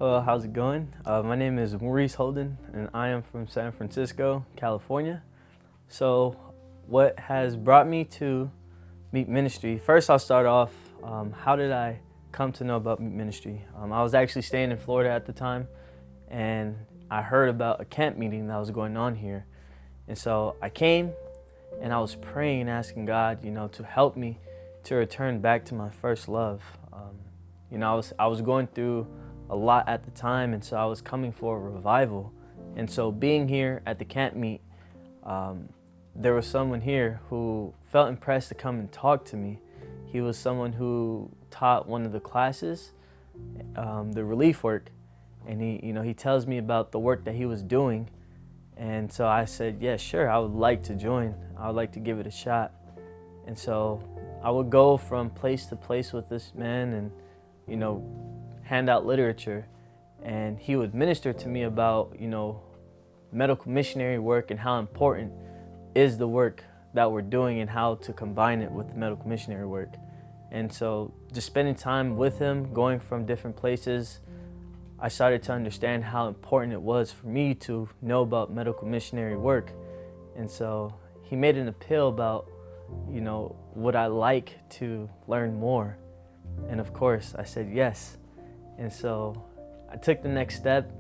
Hello, how's it going? My name is Maurice Holden, and I am from San Francisco, California. So, what has brought me to M.E.E.T Ministry? First, I'll start off. How did I come to know about M.E.E.T Ministry? I was actually staying in Florida at the time, and I heard about a camp meeting that was going on here. And so I came, and I was praying and asking God, to help me to return back to my first love. I was going through a lot at the time, and so I was coming for a revival. And so being here at the camp meet, there was someone here who felt impressed to come and talk to me. He was someone who taught one of the classes, the relief work, and he tells me about the work that he was doing. And so I said, yeah, sure, I would like to join. I would like to give it a shot. And so I would go from place to place with this man and, hand out literature. And he would minister to me about, medical missionary work and how important is the work that we're doing and how to combine it with the medical missionary work. And so just spending time with him, going from different places, I started to understand how important it was for me to know about medical missionary work. And so he made an appeal about, would I like to learn more? And of course, I said yes. And so I took the next step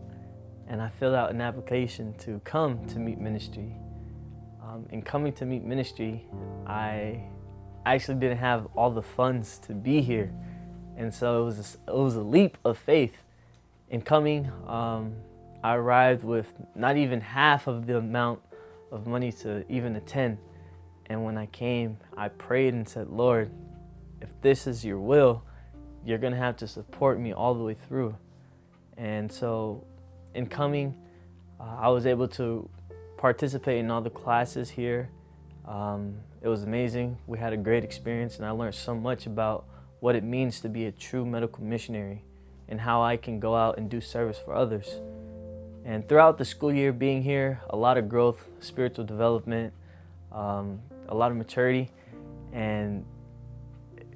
and I filled out an application to come to M.E.E.T Ministry. In coming to M.E.E.T Ministry, I actually didn't have all the funds to be here. And so it was a leap of faith. In coming, I arrived with not even half of the amount of money to even attend. And when I came, I prayed and said, Lord, if this is your will, you're going to have to support me all the way through. And so in coming, I was able to participate in all the classes here. It was amazing. We had a great experience, and I learned so much about what it means to be a true medical missionary and how I can go out and do service for others. And throughout the school year being here, a lot of growth, spiritual development, a lot of maturity, and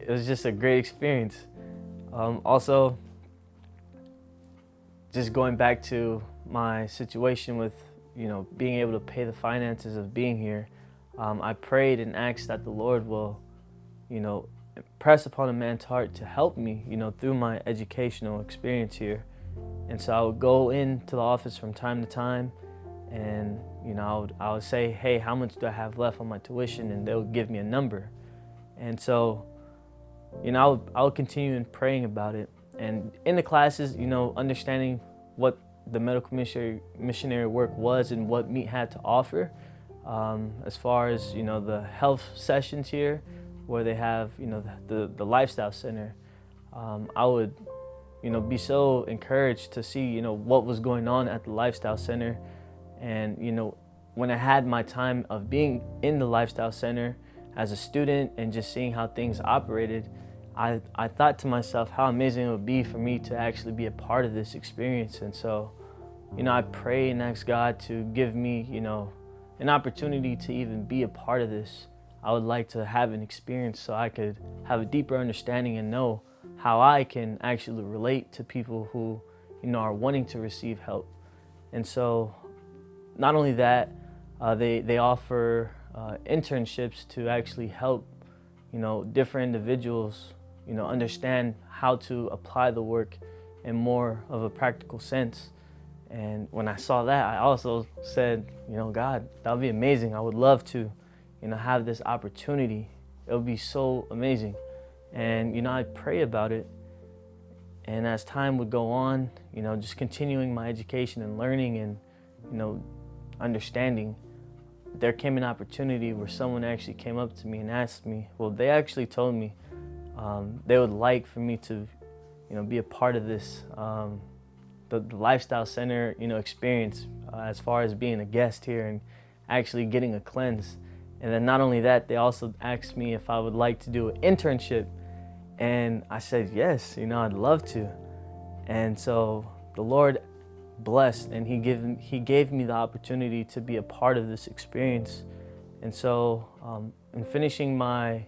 it was just a great experience. Also, just going back to my situation with, being able to pay the finances of being here, I prayed and asked that the Lord will, press upon a man's heart to help me, through my educational experience here. And so I would go into the office from time to time, and I would say, hey, how much do I have left on my tuition? And they would give me a number. And so I would continue in praying about it. And in the classes, understanding what the medical missionary work was and what M.E.E.T had to offer, as far as, the health sessions here, where they have, the lifestyle center, I would, be so encouraged to see, what was going on at the lifestyle center. And, when I had my time of being in the lifestyle center as a student and just seeing how things operated, I thought to myself how amazing it would be for me to actually be a part of this experience. And so, I pray and ask God to give me, an opportunity to even be a part of this. I would like to have an experience so I could have a deeper understanding and know how I can actually relate to people who, are wanting to receive help. And so, not only that, they offer internships to actually help, different individuals, understand how to apply the work in more of a practical sense. And when I saw that, I also said, God, that would be amazing. I would love to, have this opportunity. It would be so amazing. And, I pray about it. And as time would go on, just continuing my education and learning and, understanding, there came an opportunity where someone actually came up to me and asked me, they actually told me they would like for me to, be a part of this, the lifestyle center, experience, as far as being a guest here and actually getting a cleanse. And then not only that, they also asked me if I would like to do an internship. And I said, yes, I'd love to. And so the Lord blessed, and he gave me the opportunity to be a part of this experience. And so in finishing my,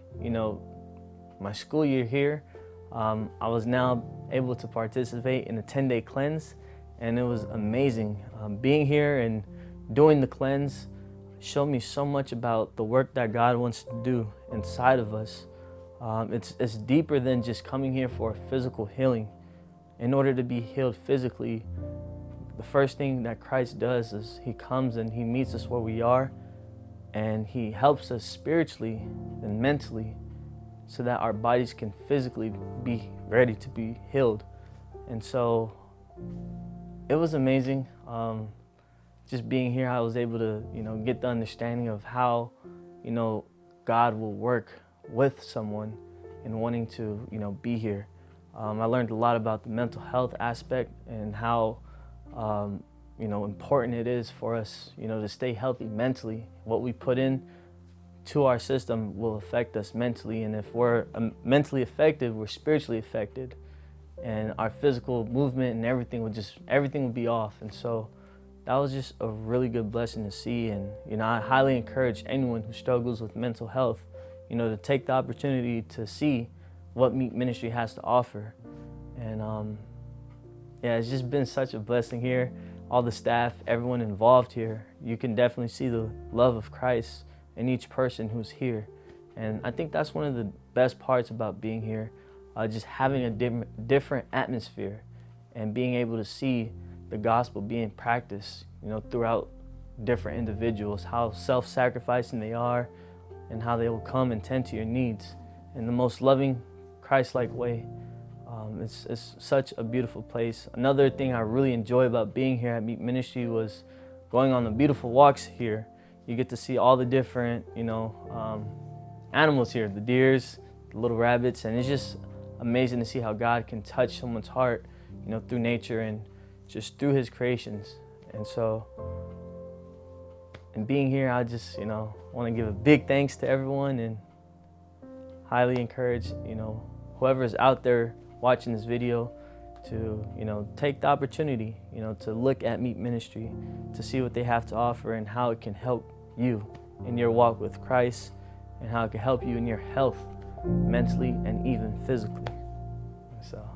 my school year here, I was now able to participate in a 10-day cleanse, and it was amazing. Being here and doing the cleanse showed me so much about the work that God wants to do inside of us. It's deeper than just coming here for physical healing. In order to be healed physically, the first thing that Christ does is he comes and he meets us where we are, and he helps us spiritually and mentally so that our bodies can physically be ready to be healed. And so it was amazing. Just being here, I was able to, get the understanding of how, God will work with someone and wanting to, be here. I learned a lot about the mental health aspect and how, important it is for us, to stay healthy mentally. What we put in to our system will affect us mentally, and if we're mentally affected, we're spiritually affected, and our physical movement and everything would be off. And so that was just a really good blessing to see. And I highly encourage anyone who struggles with mental health, to take the opportunity to see what M.E.E.T Ministry has to offer. And it's just been such a blessing here. All the staff, everyone involved here, you can definitely see the love of Christ in each person who's here. And I think that's one of the best parts about being here, just having a different atmosphere and being able to see the gospel being practiced, throughout different individuals, how self-sacrificing they are and how they will come and tend to your needs in the most loving, Christ-like way. It's such a beautiful place. Another thing I really enjoy about being here at M.E.E.T Ministry was going on the beautiful walks here. You get to see all the different, animals here, the deers, the little rabbits, and it's just amazing to see how God can touch someone's heart, through nature and just through his creations. And so, in being here, I just, want to give a big thanks to everyone and highly encourage, whoever's out there watching this video to, take the opportunity, to look at M.E.E.T Ministry, to see what they have to offer and how it can help you in your walk with Christ and how it can help you in your health, mentally and even physically. So.